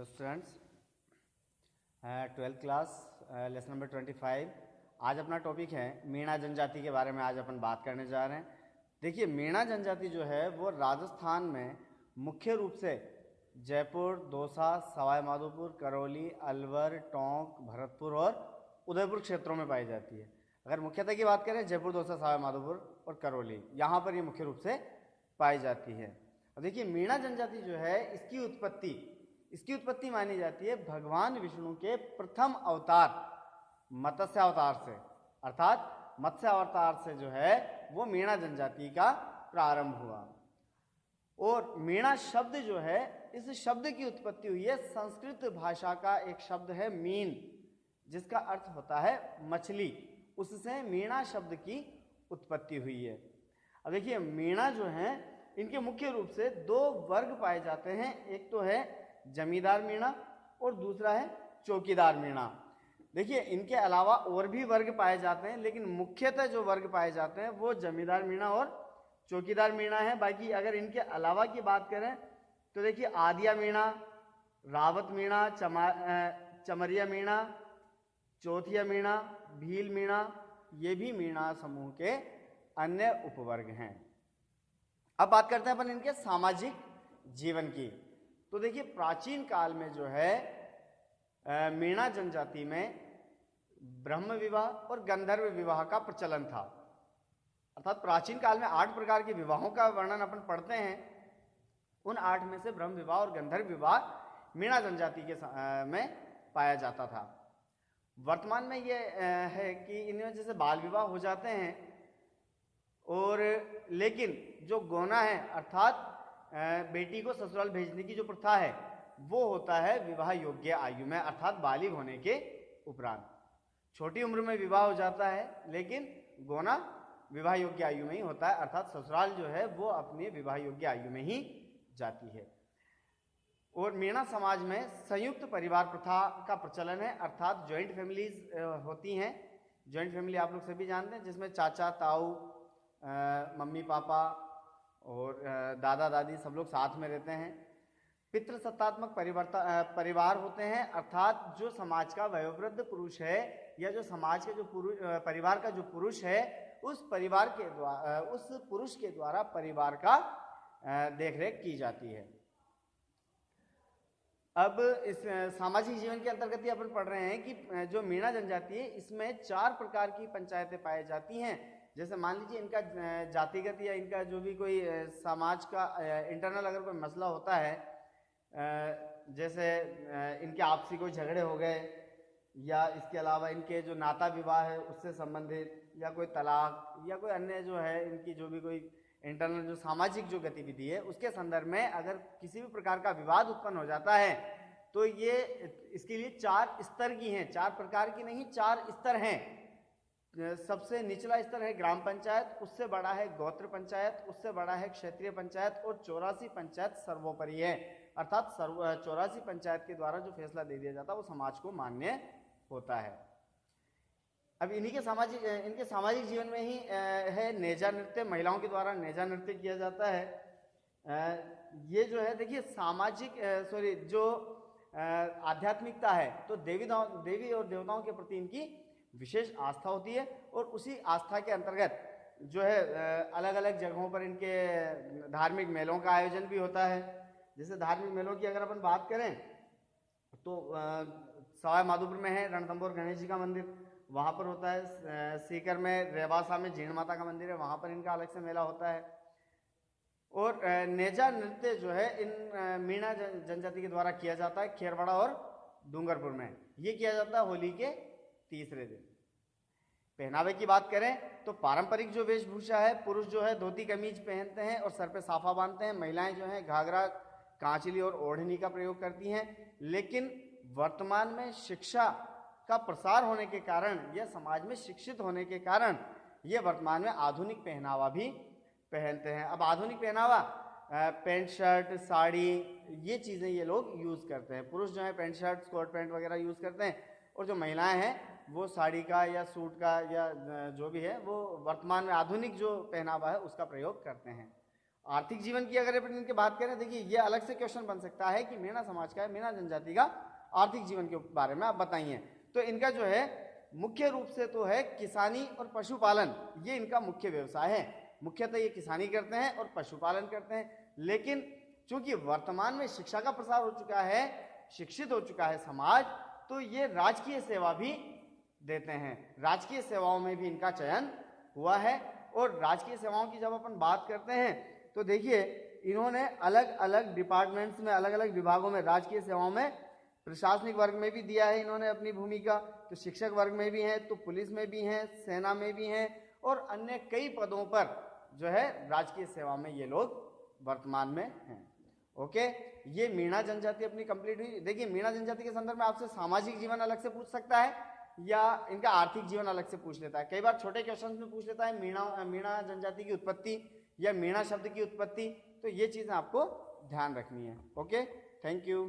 Hello students, 12th class lesson number 25। आज अपना topic है मीणा जनजाति के बारे में। आज अपन बात करने जा रहे हैं। देखिए, मीणा जनजाति जो है वो राजस्थान में मुख्य रूप से जयपुर, दौसा, सवाई माधोपुर, करौली, अलवर, टोंक, भरतपुर और उदयपुर क्षेत्रों में पाई जाती है। अगर मुख्यतः की बात करें, जयपुर, दौसा, सवाई माधोपुर और करौली, यहाँ पर ये मुख्य रूप से पाई जाती है। अब देखिए, मीणा जनजाति जो है इसकी उत्पत्ति मानी जाती है भगवान विष्णु के प्रथम अवतार मत्स्य अवतार से, अर्थात मत्स्य अवतार से जो है वो मीणा जनजाति का प्रारंभ हुआ। और मीणा शब्द जो है, इस शब्द की उत्पत्ति हुई है संस्कृत भाषा का एक शब्द है मीन, जिसका अर्थ होता है मछली। उससे मीणा शब्द की उत्पत्ति हुई है। अब देखिए, मीणा जो है इनके मुख्य रूप से दो वर्ग पाए जाते हैं। एक तो है जमींदार मीणा और दूसरा है चौकीदार मीणा। देखिए, इनके अलावा और भी वर्ग पाए जाते हैं, लेकिन मुख्यतः जो वर्ग पाए जाते हैं वो जमींदार मीणा और चौकीदार मीणा है। बाकी अगर इनके अलावा की बात करें तो देखिए, आदिया मीणा, रावत मीणा, चमरिया मीणा, चौथिया मीणा, भील मीणा, ये भी मीणा समूह के अन्य उपवर्ग हैं। अब बात करते हैं अपन इनके सामाजिक जीवन की। तो देखिए, प्राचीन काल में जो है मीणा जनजाति में ब्रह्म विवाह और गंधर्व विवाह का प्रचलन था। अर्थात प्राचीन काल में 8 प्रकार के विवाहों का वर्णन अपन पढ़ते हैं। उन 8 में से ब्रह्म विवाह और गंधर्व विवाह मीणा जनजाति के में पाया जाता था। वर्तमान में ये है कि इनमें जैसे बाल विवाह हो जाते हैं, और लेकिन जो गोना है अर्थात बेटी को ससुराल भेजने की जो प्रथा है वो होता है विवाह योग्य आयु में, अर्थात बालिग होने के उपरांत। छोटी उम्र में विवाह हो जाता है, लेकिन गोना विवाह योग्य आयु में ही होता है, अर्थात ससुराल जो है वो अपनी विवाह योग्य आयु में ही जाती है। और मीणा समाज में संयुक्त परिवार प्रथा का प्रचलन है, अर्थात ज्वाइंट फैमिलीज होती हैं। ज्वाइंट फैमिली आप लोग सभी जानते हैं, जिसमें चाचा, ताऊ, मम्मी पापा और दादा दादी सब लोग साथ में रहते हैं। पितृसत्तात्मक परिवार होते हैं, अर्थात जो समाज का वयोवृद्ध पुरुष है या जो समाज के जो परिवार का जो पुरुष है, उस पुरुष के द्वारा परिवार का देखरेख की जाती है। अब इस सामाजिक जीवन के अंतर्गत ही अपन पढ़ रहे हैं कि जो मीणा जनजाति है इसमें 4 प्रकार की पंचायतें पाई जाती हैं। जैसे मान लीजिए, इनका जातिगत या इनका जो भी कोई समाज का इंटरनल अगर कोई मसला होता है, जैसे इनके आपसी कोई झगड़े हो गए, या इसके अलावा इनके जो नाता विवाह है उससे संबंधित, या कोई तलाक, या कोई अन्य जो है इनकी जो भी कोई इंटरनल जो सामाजिक जो गतिविधि है उसके संदर्भ में अगर किसी भी प्रकार का विवाद उत्पन्न हो जाता है तो ये इसके लिए 4 स्तर की हैं। 4 प्रकार की नहीं, 4 स्तर हैं। सबसे निचला स्तर है ग्राम पंचायत, उससे बड़ा है गोत्र पंचायत, उससे बड़ा है क्षेत्रीय पंचायत, और 84 पंचायत सर्वोपरि है। अर्थात 84 पंचायत के द्वारा जो फैसला दे दिया जाता है वो समाज को मान्य होता है। अब इनके सामाजिक जीवन में ही है नेजा नृत्य। महिलाओं के द्वारा नेजा नृत्य किया जाता है। ये जो है, देखिए, जो आध्यात्मिकता है तो देवी और देवताओं के प्रति इनकी विशेष आस्था होती है, और उसी आस्था के अंतर्गत जो है अलग अलग जगहों पर इनके धार्मिक मेलों का आयोजन भी होता है। जैसे धार्मिक मेलों की अगर अपन बात करें तो सवाई माधोपुर में है रणथंभौर गणेश जी का मंदिर, वहाँ पर होता है। सीकर में रेवासा में जीण माता का मंदिर है, वहाँ पर इनका अलग से मेला होता है। और नेजा नृत्य जो है इन मीणा जनजाति के द्वारा किया जाता है खेरवाड़ा और डूंगरपुर में। ये किया जाता है होली के तीसरे दिन। पहनावे की बात करें तो पारंपरिक जो वेशभूषा है, पुरुष जो है धोती कमीज पहनते हैं और सर पे साफा बांधते हैं। महिलाएं जो है घाघरा, कांचली और ओढ़नी का प्रयोग करती हैं। लेकिन वर्तमान में शिक्षा का प्रसार होने के कारण या समाज में शिक्षित होने के कारण ये वर्तमान में आधुनिक पहनावा भी पहनते हैं। अब आधुनिक पहनावा पैंट शर्ट, साड़ी, ये चीज़ें ये लोग यूज़ करते हैं। पुरुष जो है पैंट शर्ट, कोट पैंट वगैरह यूज़ करते हैं, और जो महिलाएं हैं वो साड़ी का या सूट का या जो भी है वो वर्तमान में आधुनिक जो पहनावा है उसका प्रयोग करते हैं। आर्थिक जीवन की अगर अपन इनके बात करें, देखिए ये अलग से क्वेश्चन बन सकता है कि मीणा समाज का है, मीणा जनजाति का आर्थिक जीवन के बारे में आप बताइए। तो इनका जो है मुख्य रूप से तो है किसानी और पशुपालन, ये इनका मुख्य व्यवसाय है। मुख्यतः ये किसानी करते हैं और पशुपालन करते हैं। लेकिन चूंकि वर्तमान में शिक्षा का प्रसार हो चुका है, शिक्षित हो चुका है समाज, तो ये राजकीय सेवा भी देते हैं। राजकीय सेवाओं में भी इनका चयन हुआ है। और राजकीय सेवाओं की जब अपन बात करते हैं तो देखिए इन्होंने अलग अलग डिपार्टमेंट्स में, अलग अलग विभागों में, राजकीय सेवाओं में प्रशासनिक वर्ग में भी दिया है इन्होंने अपनी भूमिका, तो शिक्षक वर्ग में भी हैं, तो पुलिस में भी हैं, सेना में भी हैं, और अन्य कई पदों पर जो है राजकीय सेवा में ये लोग वर्तमान में हैं। ओके, ये मीणा जनजाति अपनी कंप्लीट हुई। देखिए मीणा जनजाति के संदर्भ में आपसे सामाजिक जीवन अलग से पूछ सकता है या इनका आर्थिक जीवन अलग से पूछ लेता है। कई बार छोटे क्वेश्चंस में पूछ लेता है मीणा जनजाति की उत्पत्ति या मीणा शब्द की उत्पत्ति। तो ये चीजें आपको ध्यान रखनी है। Okay, thank you.